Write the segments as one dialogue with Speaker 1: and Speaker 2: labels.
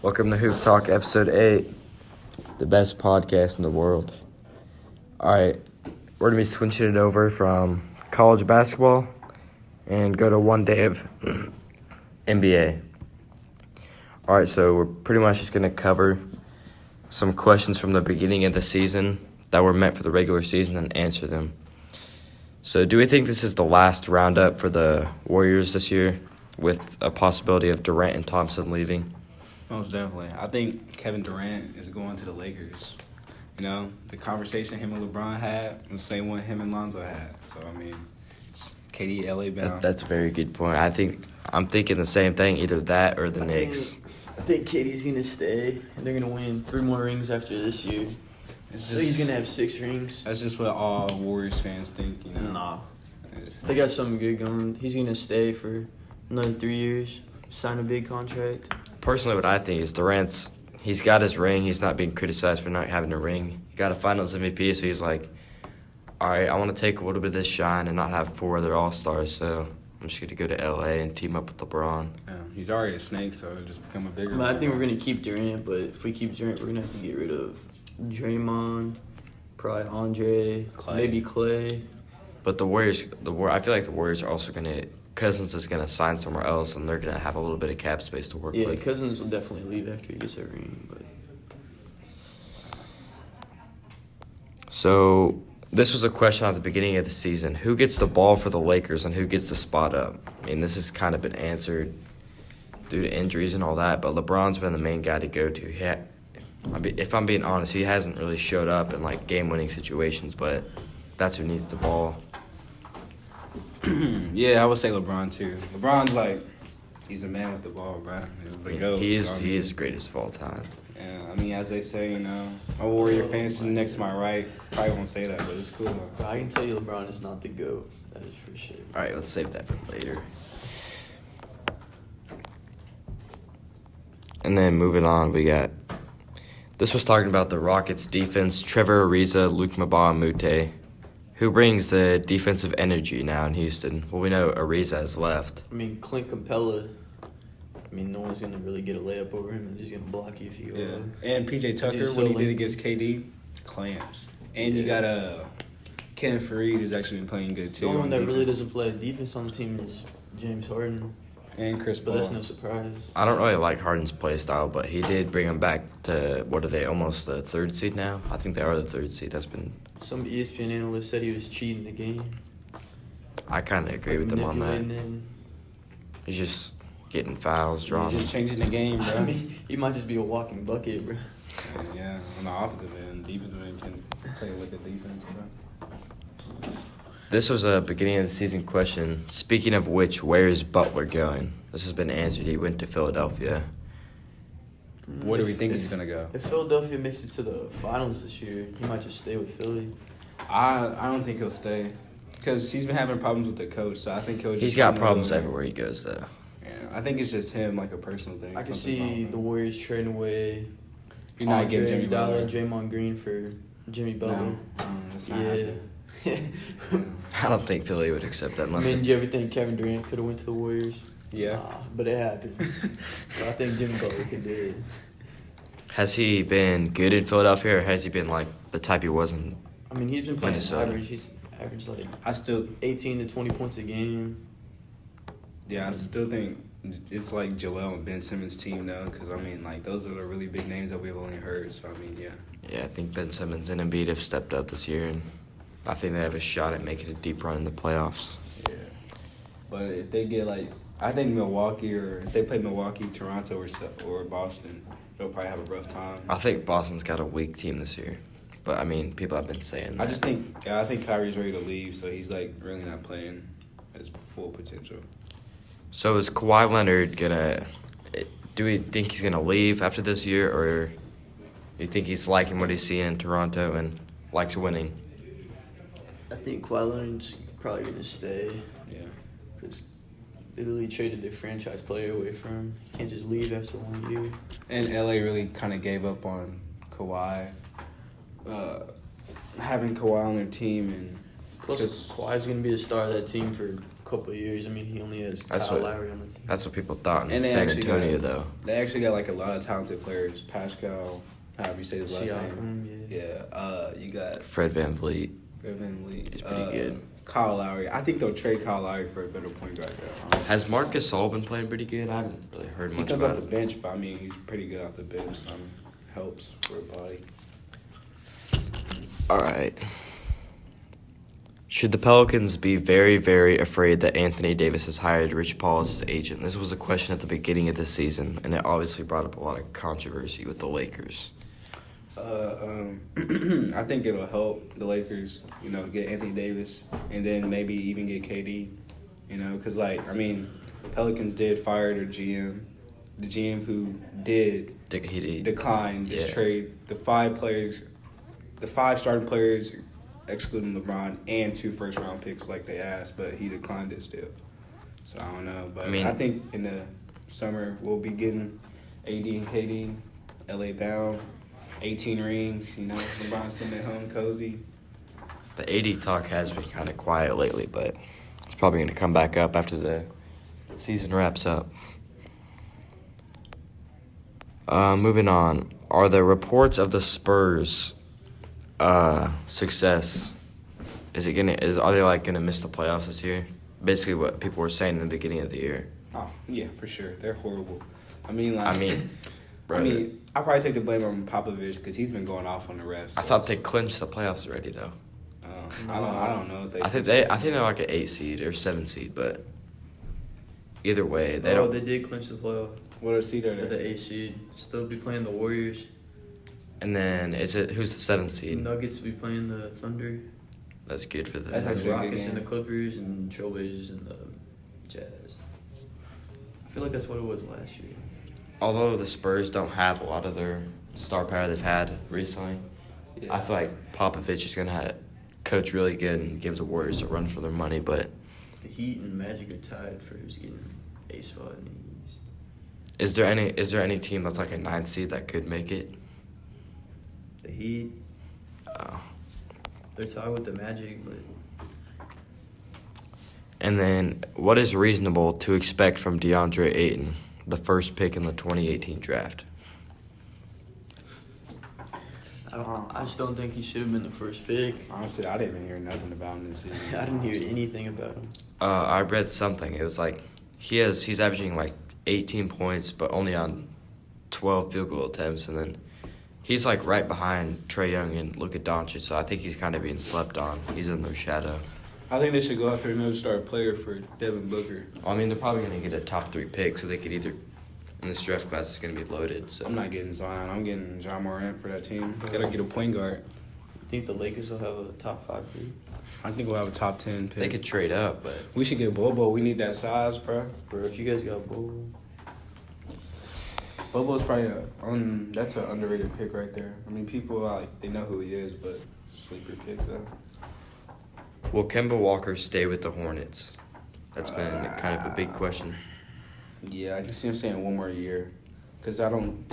Speaker 1: Welcome to Hoop Talk, Episode 8, the best podcast in the world. All right, we're going to be switching it over from college basketball and go to one day of NBA. All right, so we're pretty much just going to cover some questions from the beginning of the season that were meant for the regular season and answer them. So do we think this is the last roundup for the Warriors this year with a possibility of Durant and Thompson leaving?
Speaker 2: Most definitely. I think Kevin Durant is going to the Lakers. You know, the conversation him and LeBron had was the same one him and Lonzo had. So, I mean, it's KD, LA bound.
Speaker 1: That's a very good point. I'm thinking the same thing, either that or the Knicks.
Speaker 3: I think KD's going to stay, and they're going to win 3 more rings after this year. So he's going to have 6 rings.
Speaker 2: That's just what all Warriors fans think, you know.
Speaker 3: Nah. They got something good going. He's going to stay for another 3 years, sign a big contract.
Speaker 1: Personally, what I think is he's got his ring. He's not being criticized for not having a ring. He got a Finals MVP, so he's like, all right, I want to take a little bit of this shine and not have 4 other All-Stars, so I'm just going to go to L.A. and team up with LeBron.
Speaker 2: Yeah, he's already a snake, so it'll just become a bigger
Speaker 3: I think we're going to keep Durant, but if we keep Durant, we're going to have to get rid of Draymond, probably Andre, maybe Clay.
Speaker 1: But I feel like the Warriors are also going to – Cousins is going to sign somewhere else, and they're going to have a little bit of cap space to work with.
Speaker 3: Yeah, Cousins will definitely leave after he gets a ring. But
Speaker 1: So this was a question at the beginning of the season. Who gets the ball for the Lakers and who gets the spot up? I mean, this has kind of been answered due to injuries and all that, but LeBron's been the main guy to go to. If I'm being honest, he hasn't really showed up in, game-winning situations, but that's who needs the ball.
Speaker 2: Yeah, I would say LeBron, too. LeBron's, he's a man with the ball, bro. He's the GOAT.
Speaker 1: He is the greatest of all time.
Speaker 2: Yeah, I mean, as they say, my Warrior fans sitting next to my right probably won't say that, but it's cool.
Speaker 3: But I can tell you LeBron is not the GOAT. That is for sure.
Speaker 1: All right, let's save that for later. And then moving on, we got – this was talking about the Rockets' defense, Trevor Ariza, Luke Mbah-a-Moute. Who brings the defensive energy now in Houston? Well, we know Ariza has left.
Speaker 3: I mean, Clint Capella. No one's going to really get a layup over him. They're just going to block you if you go.
Speaker 2: Yeah. And P.J. Tucker, when he did against KD, clamps. And you got Ken Fareed, who's actually been playing good, too.
Speaker 3: The only one that really doesn't play defense on the team is James Harden.
Speaker 2: And Chris Paul.
Speaker 3: But that's no surprise.
Speaker 1: I don't really like Harden's play style, but he did bring him back to, what are they, almost the 3rd seed now? I think they are the 3rd seed. That's been...
Speaker 3: Some ESPN analyst said he was cheating the game.
Speaker 1: I kind of agree with them on that.
Speaker 3: Him.
Speaker 1: He's just getting fouls, drawn.
Speaker 2: He's just changing the game, bro.
Speaker 3: He might just be a walking bucket, bro.
Speaker 2: Yeah, on the offensive end, defensive end can play with the defense, bro.
Speaker 1: This was a beginning of the season question. Speaking of which, where is Butler going? This has been answered. He went to Philadelphia.
Speaker 2: Where do we think he's going to go?
Speaker 3: If Philadelphia makes it to the finals this year, he might just stay with Philly.
Speaker 2: I don't think he'll stay because he's been having problems with the coach, so I think he'll just...
Speaker 1: He's got problems everywhere he goes, though.
Speaker 2: Yeah, I think it's just him, a personal thing.
Speaker 3: I can see the Warriors trading away
Speaker 2: You're not getting Jimmy Butler.
Speaker 3: Draymond Green for Jimmy Butler.
Speaker 2: No, that's not happening.
Speaker 1: I don't think Philly would accept that unless...
Speaker 3: Did you ever think Kevin Durant could have went to the Warriors?
Speaker 2: Yeah.
Speaker 3: But it happened. So I think Jimmy Butler could do it.
Speaker 1: Has he been good in Philadelphia, or has he been the type he was in
Speaker 3: he's been playing
Speaker 1: Minnesota?
Speaker 3: average. He's averaged 18 to 20 points a game.
Speaker 2: Yeah, I still think it's Joel and Ben Simmons' team now because, those are the really big names that we've only heard. So, yeah.
Speaker 1: Yeah, I think Ben Simmons and Embiid have stepped up this year, and I think they have a shot at making a deep run in the playoffs.
Speaker 2: Yeah. But if they get, I think Milwaukee, or if they play Milwaukee, Toronto, or Boston, they'll probably have a rough time.
Speaker 1: I think Boston's got a weak team this year. But, people have been saying that.
Speaker 2: I think Kyrie's ready to leave, so he's, really not playing at his full potential.
Speaker 1: So is Kawhi Leonard do we think he's going to leave after this year, or do you think he's liking what he's seeing in Toronto and likes winning?
Speaker 3: I think Kawhi Leonard's probably going to stay.
Speaker 2: Yeah.
Speaker 3: Because they literally traded their franchise player away from him. He can't just leave after 1 year.
Speaker 2: And LA really kind of gave up on Kawhi. Having Kawhi on their team, and
Speaker 3: plus Kawhi's going to be the star of that team for a couple of years. I mean, he only has
Speaker 1: That's
Speaker 3: Kyle
Speaker 1: what-
Speaker 3: Lowry on the team.
Speaker 1: That's what people thought in
Speaker 2: And they
Speaker 1: San
Speaker 2: actually
Speaker 1: Antonio,
Speaker 2: got-
Speaker 1: though.
Speaker 2: They actually got like a lot of talented players. Pascal, however you say his last name.
Speaker 3: Siakam, yeah.
Speaker 2: Yeah. You got
Speaker 1: Fred VanVleet.
Speaker 2: Griffin Lee.
Speaker 1: He's pretty good.
Speaker 2: Kyle Lowry. I think they'll trade Kyle Lowry for a better point guard. Though.
Speaker 1: Has Marcus Gasol been playing pretty good? I haven't really heard
Speaker 2: He
Speaker 1: much
Speaker 2: comes off
Speaker 1: about
Speaker 2: the
Speaker 1: it.
Speaker 2: bench, but I mean he's pretty good off the bench. So helps for a body.
Speaker 1: All right. Should the Pelicans be very, very afraid that Anthony Davis has hired Rich Paul as his agent? This was a question at the beginning of the season, and it obviously brought up a lot of controversy with the Lakers.
Speaker 2: I think it'll help the Lakers, get Anthony Davis, and then maybe even get KD, because the Pelicans did fire their GM, the GM who did decline this trade. The five starting players, excluding LeBron, and 2 first-round picks like they asked, but he declined it still. So I don't know, but I think in the summer we'll be getting AD and KD, LA bound. 18 rings, LeBron sitting at home cozy.
Speaker 1: The AD talk has been kind of quiet lately, but it's probably going to come back up after the season wraps up. Moving on. Are the reports of the Spurs success? Are they gonna miss the playoffs this year? Basically, what people were saying in the beginning of the year.
Speaker 2: Oh yeah, for sure. They're horrible. I probably take the blame on Popovich because he's been going off on the refs.
Speaker 1: I thought they clinched the playoffs already, though.
Speaker 2: I don't know. If
Speaker 1: I think they're like an 8 seed or 7 seed, but either way, they don't.
Speaker 3: They did clinch the playoff.
Speaker 2: What seed are
Speaker 3: They're
Speaker 2: they?
Speaker 3: the 8 seed. Still be playing the Warriors.
Speaker 1: And then who's the 7th seed?
Speaker 3: Nuggets will be playing the Thunder.
Speaker 1: That's good for them.
Speaker 2: That's
Speaker 3: And
Speaker 2: actually a good
Speaker 3: Rockets
Speaker 2: game.
Speaker 3: and the Clippers and Trailblazers and the Jazz. I feel like that's what it was last year.
Speaker 1: Although the Spurs don't have a lot of their star power they've had recently,
Speaker 2: Yeah.
Speaker 1: I feel like Popovich is gonna coach really good and give the Warriors a run for their money. But
Speaker 3: The Heat and Magic are tied for who's getting a spot in the East.
Speaker 1: is there any team that's like a 9th seed that could make it?
Speaker 3: The Heat,
Speaker 1: Oh.
Speaker 3: they're tied with the Magic, but
Speaker 1: And then, what is reasonable to expect from DeAndre Ayton, the first pick in the 2018 draft?
Speaker 3: I don't know. I just don't think he should have been the first pick.
Speaker 2: Honestly, I didn't even hear nothing about him this season.
Speaker 3: I didn't hear anything about him.
Speaker 1: I read something. It was like he's averaging like 18 points, but only on 12 field goal attempts, and then he's like right behind Trae Young and Luka Doncic. So I think he's kind of being slept on. He's in their shadow.
Speaker 2: I think they should go after another star player for Devin Booker.
Speaker 1: I mean, they're probably gonna get a top 3 pick, so they could either. And this draft class is gonna be loaded. So
Speaker 2: I'm not getting Zion. I'm getting John Morant for that team. Gotta get a point guard.
Speaker 3: You think the Lakers will have a top 5 pick?
Speaker 2: I think we'll have a top 10 pick.
Speaker 1: they could trade up, but
Speaker 2: We should get Bobo. We need that size, bro.
Speaker 3: Bro, if you guys got Bowl,
Speaker 2: Bobo's probably that's an underrated pick right there. I mean, people they know who he is, but sleeper pick though.
Speaker 1: will Kemba Walker stay with the Hornets? That's been kind of a big question.
Speaker 2: Yeah, I can see him staying 1 more year, cause I don't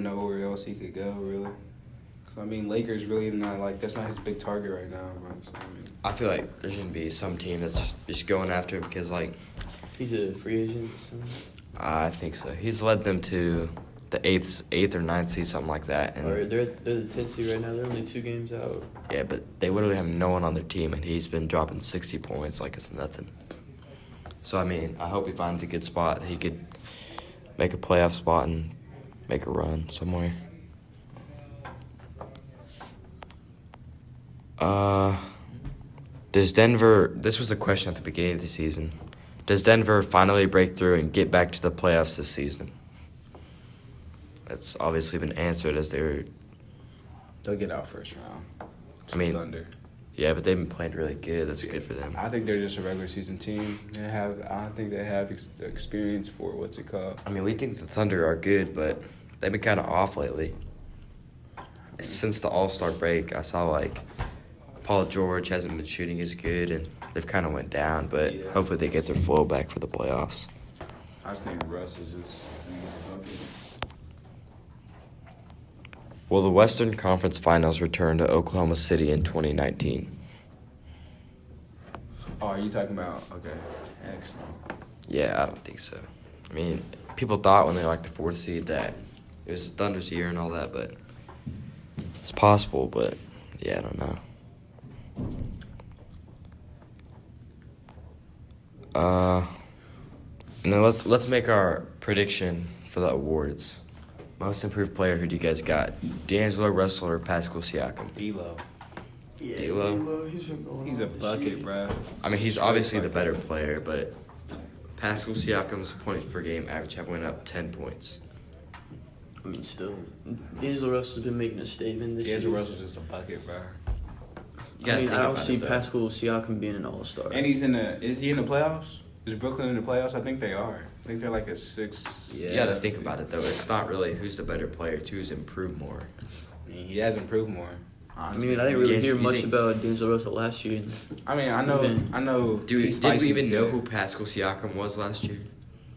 Speaker 2: know where else he could go really. Cause Lakers really not that's not his big target right now. Bro. So,
Speaker 1: I feel like there's gonna be some team that's just going after him because
Speaker 3: he's a free agent. So.
Speaker 1: I think so. He's led them to the 8th or 9th seed, something like that. And
Speaker 3: Or they're the 10th seed right now. They're only 2 games out.
Speaker 1: yeah, but they literally have no one on their team, and he's been dropping 60 points like it's nothing. So, I hope he finds a good spot. He could make a playoff spot and make a run somewhere. Does Denver... This was a question at the beginning of the season. Does Denver finally break through and get back to the playoffs this season? That's obviously been answered as they'll
Speaker 2: get out first round. Thunder.
Speaker 1: Yeah, but they've been playing really good. That's good for them.
Speaker 2: I think they're just a regular season team. I think they have experience for what's it called.
Speaker 1: We think the Thunder are good, but they've been kind of off lately. Since the All-Star break, I saw Paul George hasn't been shooting as good, and they've kind of went down. But hopefully they get their flow back for the playoffs.
Speaker 2: I just think Russ is just.
Speaker 1: Will the Western Conference Finals return to Oklahoma City in 2019?
Speaker 2: Oh, are you talking about? Okay. Excellent.
Speaker 1: Yeah, I don't think so. I mean, people thought when they were like the 4th seed that it was Thunder's year and all that, but it's possible. But yeah, I don't know. And then let's make our prediction for the awards. Most improved player. Who do you guys got? D'Angelo Russell or Pascal Siakam?
Speaker 2: D'Lo.
Speaker 3: Yeah,
Speaker 1: D'Lo?
Speaker 3: He's been going.
Speaker 2: He's a
Speaker 3: off this
Speaker 2: bucket,
Speaker 3: year.
Speaker 2: bro.
Speaker 1: I mean, he's obviously the better player, but Pascal Siakam's points per game average have went up 10 points.
Speaker 3: I mean, still, D'Angelo Russell's been making a statement this year.
Speaker 2: D'Angelo Russell's just a bucket, bro.
Speaker 1: I
Speaker 3: I don't see Pascal Siakam being an all-star.
Speaker 2: And he's is he in the playoffs? Is Brooklyn in the playoffs? I think they are. I think they're like a 6.
Speaker 1: You got to think about it, though. It's not really who's the better player. It's who's improved more.
Speaker 2: I mean, he has improved more. Honestly.
Speaker 3: I mean, I didn't really hear
Speaker 1: You
Speaker 3: much
Speaker 1: think-
Speaker 3: about D'Angelo Russell last year.
Speaker 2: I mean, I know.
Speaker 1: Did we
Speaker 2: Spicy's
Speaker 1: even know
Speaker 2: good.
Speaker 1: who Pascal Siakam was last year?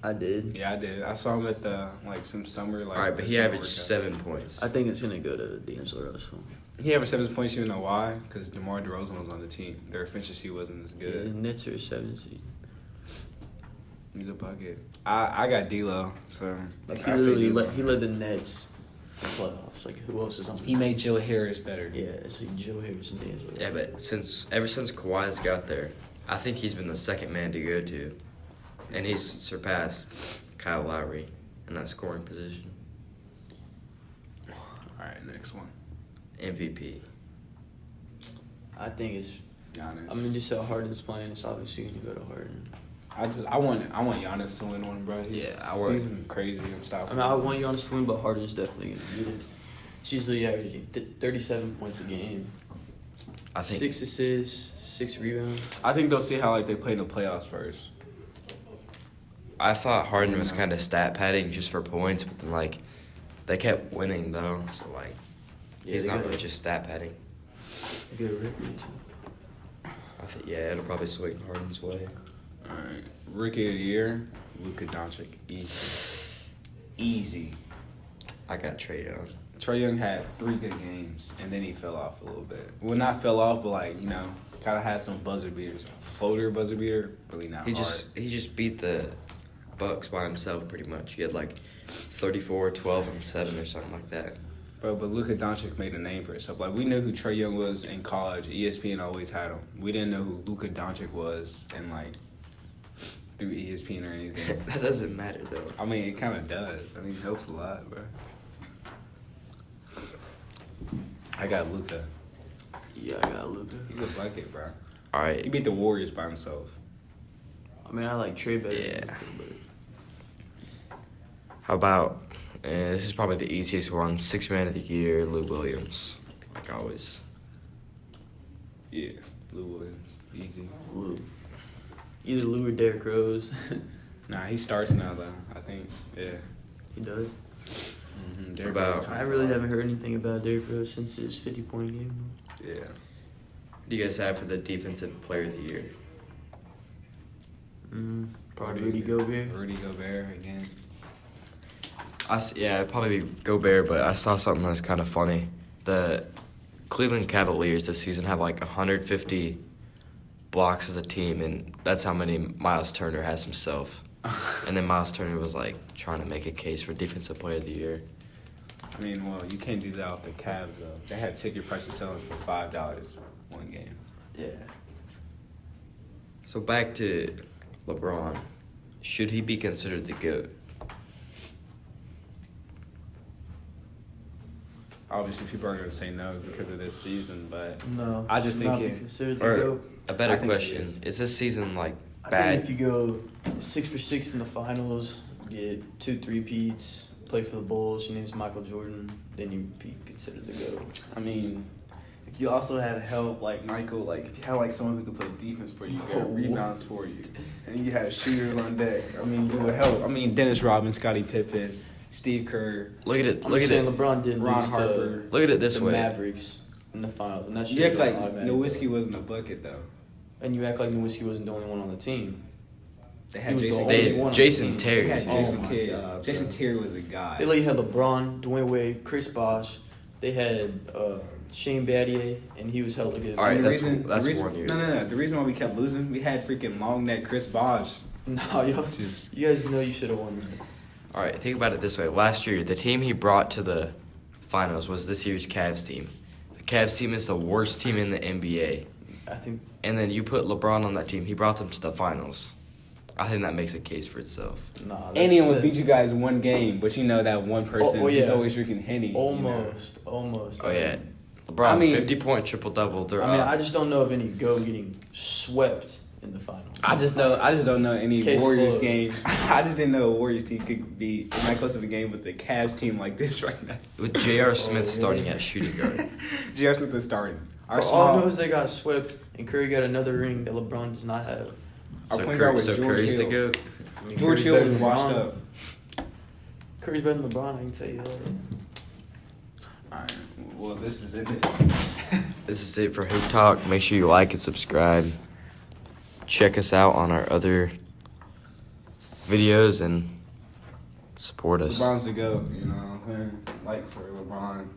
Speaker 3: I did.
Speaker 2: Yeah, I did. I saw him at the some summer
Speaker 1: All right, but he
Speaker 2: summer
Speaker 1: averaged
Speaker 2: workout.
Speaker 1: 7 points.
Speaker 3: I think it's going to go to D'Angelo Russell.
Speaker 2: He averaged 7 points. You know why? Because DeMar DeRozan was on the team. Their efficiency wasn't as
Speaker 3: Yeah, the
Speaker 2: good.
Speaker 3: Nets are 7 seed.
Speaker 2: He's a bucket. I got D'Lo, so
Speaker 3: Like,
Speaker 2: I say D'Lo.
Speaker 3: he led the Nets to playoffs. Like, who else is on the
Speaker 2: He made Joe Harris better.
Speaker 3: Yeah, it's like Joe Harris and D'Angelo.
Speaker 1: Yeah, but ever since Kawhi's got there, I think he's been the second man to go to. And he's surpassed Kyle Lowry in that scoring position.
Speaker 2: All right, next one.
Speaker 1: MVP.
Speaker 3: I think it's.
Speaker 2: Giannis.
Speaker 3: I mean, just how Harden's playing, it's obviously going to go to Harden.
Speaker 2: I want Giannis to win one, bro. He's crazy and stuff.
Speaker 3: I mean, I want Giannis to win, but Harden's definitely going to get it. He's usually averaging 37 points a game.
Speaker 1: I think
Speaker 3: 6 assists, 6 rebounds.
Speaker 2: I think they'll see how they play in the playoffs first.
Speaker 1: I thought Harden was kind of stat padding just for points, but then they kept winning though, so he's not really just stat padding.
Speaker 3: Good record too.
Speaker 1: I think it'll probably swing Harden's way.
Speaker 2: All right, Rookie of the Year, Luka Doncic, easy.
Speaker 1: I got Trae Young.
Speaker 2: Trae Young had 3 good games, and then he fell off a little bit. Well, not fell off, but kind of had some buzzer beaters. Floater buzzer beater, really not
Speaker 1: He
Speaker 2: hard.
Speaker 1: just beat the Bucks by himself pretty much. He had 34, 12, and 7 or something like that.
Speaker 2: Bro, but Luka Doncic made a name for himself. We knew who Trae Young was in college. ESPN always had him. We didn't know who Luka Doncic was, and through ESPN or anything.
Speaker 1: That doesn't matter though.
Speaker 2: I mean, it kind of does. I mean, it helps a lot, bro. I got Luka.
Speaker 3: Yeah, I got Luka.
Speaker 2: He's a bucket, bro.
Speaker 1: All
Speaker 2: He
Speaker 1: right.
Speaker 2: beat the Warriors by himself.
Speaker 3: I mean, I like Trae better.
Speaker 1: Yeah.
Speaker 3: Than Luka,
Speaker 1: How about this is probably the easiest one. 6th man of the year, Lou Williams. Like always.
Speaker 2: Yeah, Lou Williams. Easy.
Speaker 3: but Lou. Either Lou or Derrick Rose.
Speaker 2: Nah, he starts now, though. I think. Yeah.
Speaker 3: He does.
Speaker 2: Mm-hmm.
Speaker 1: About-
Speaker 3: I really haven't heard anything about Derrick Rose since his 50-point game.
Speaker 2: Yeah.
Speaker 1: What do you guys have for the defensive player of the year?
Speaker 3: Probably Rudy Gobert.
Speaker 2: Rudy Gobert again.
Speaker 1: It'd probably be Gobert, but I saw something that's kind of funny. The Cleveland Cavaliers this season have 150 blocks as a team, and that's how many Miles Turner has himself. And then Miles Turner was trying to make a case for defensive player of the year.
Speaker 2: I mean, well, you can't do that with the Cavs, though. They had ticket prices selling for $5 one game.
Speaker 1: Yeah. So back to LeBron. Should he be considered the GOAT?
Speaker 2: Obviously, people are going to say no because of this season, but
Speaker 3: No.
Speaker 2: I just think
Speaker 3: not
Speaker 2: it-
Speaker 3: considered the
Speaker 1: Or
Speaker 3: GOAT.
Speaker 1: a better
Speaker 2: I think he
Speaker 1: question, is this season
Speaker 3: I
Speaker 1: bad?
Speaker 3: think if you go 6 for 6 in the finals, get 2 3-peats, play for the Bulls, your name's Michael Jordan, then you'd be considered the GOAT.
Speaker 2: I mean, if you also had help like Michael, if you had someone who could play defense for you, get rebounds for you, and you had shooters on deck, I mean, it would help. I mean, Dennis Rodman, Scottie Pippen, Steve Kerr.
Speaker 1: Look at it.
Speaker 3: I'm
Speaker 1: Look at
Speaker 3: saying
Speaker 1: it.
Speaker 3: LeBron did
Speaker 2: Ron
Speaker 3: lose
Speaker 2: Harper.
Speaker 1: Look at it
Speaker 3: to
Speaker 1: this
Speaker 3: the
Speaker 1: way.
Speaker 3: Mavericks in the finals. And that should
Speaker 2: You act
Speaker 3: have
Speaker 2: like
Speaker 3: been automatic.
Speaker 2: Nowitzki wasn't a bucket though.
Speaker 3: And you act like Nowitzki wasn't the only one on the team.
Speaker 2: They
Speaker 3: He
Speaker 2: had
Speaker 3: was the
Speaker 2: Jason.
Speaker 3: only
Speaker 1: They-
Speaker 3: one on the
Speaker 1: Jason
Speaker 3: team.
Speaker 1: Terry
Speaker 2: They had
Speaker 1: is
Speaker 3: Oh
Speaker 2: Jason
Speaker 3: my
Speaker 2: Kidd.
Speaker 3: God,
Speaker 2: Jason
Speaker 3: bro.
Speaker 2: Terry was a guy.
Speaker 3: They let you have LeBron, Dwayne Wade, Chris Bosh, They had Shane Battier, and he was hella good.
Speaker 1: All right,
Speaker 2: And
Speaker 1: that's
Speaker 2: the reason,
Speaker 1: 1 year.
Speaker 2: No. The reason why we kept losing, we had freaking long neck Chris Bosh.
Speaker 3: No, you guys know you should have won.
Speaker 1: All right, think about it this way. Last year, the team he brought to the finals was this year's Cavs team. The Cavs team is the worst team in the NBA.
Speaker 3: I think.
Speaker 1: And then you put LeBron on that team. He brought them to the finals. I think that makes a case for itself.
Speaker 3: Nah.
Speaker 2: And he almost beat you guys one game, but you know that one person
Speaker 3: yeah.
Speaker 2: he's always freaking Henny.
Speaker 3: Almost.
Speaker 1: Oh, yeah. LeBron,
Speaker 2: I mean-
Speaker 1: 50-point triple-double. They're
Speaker 3: I mean,
Speaker 1: up.
Speaker 3: I just don't know of any GOAT getting swept in the finals.
Speaker 2: I just don't know any
Speaker 3: Case
Speaker 2: Warriors
Speaker 3: closed.
Speaker 2: game. I just didn't know a Warriors team could be in that close of a game with the Cavs team like this right now.
Speaker 1: With J.R. Smith starting at shooting guard.
Speaker 2: J.R. Smith is starting. Our
Speaker 3: All I know
Speaker 2: small,
Speaker 3: is they got swept, and Curry got another ring that LeBron does not have.
Speaker 2: Our
Speaker 1: So,
Speaker 2: point guard was
Speaker 1: so
Speaker 2: George
Speaker 1: Curry's the
Speaker 2: Hill.
Speaker 1: GOAT.
Speaker 3: I mean,
Speaker 2: George
Speaker 3: Curry's
Speaker 2: Hill
Speaker 3: better
Speaker 2: was
Speaker 3: than
Speaker 2: washed
Speaker 3: LeBron.
Speaker 2: up.
Speaker 3: Curry's better than LeBron, I can tell you that.
Speaker 2: Alright, well this is it.
Speaker 1: This is it for Hoop Talk. Make sure you like and subscribe. Check us out on our other videos and support us.
Speaker 2: LeBron's the GOAT, you know what I'm saying? Like for LeBron.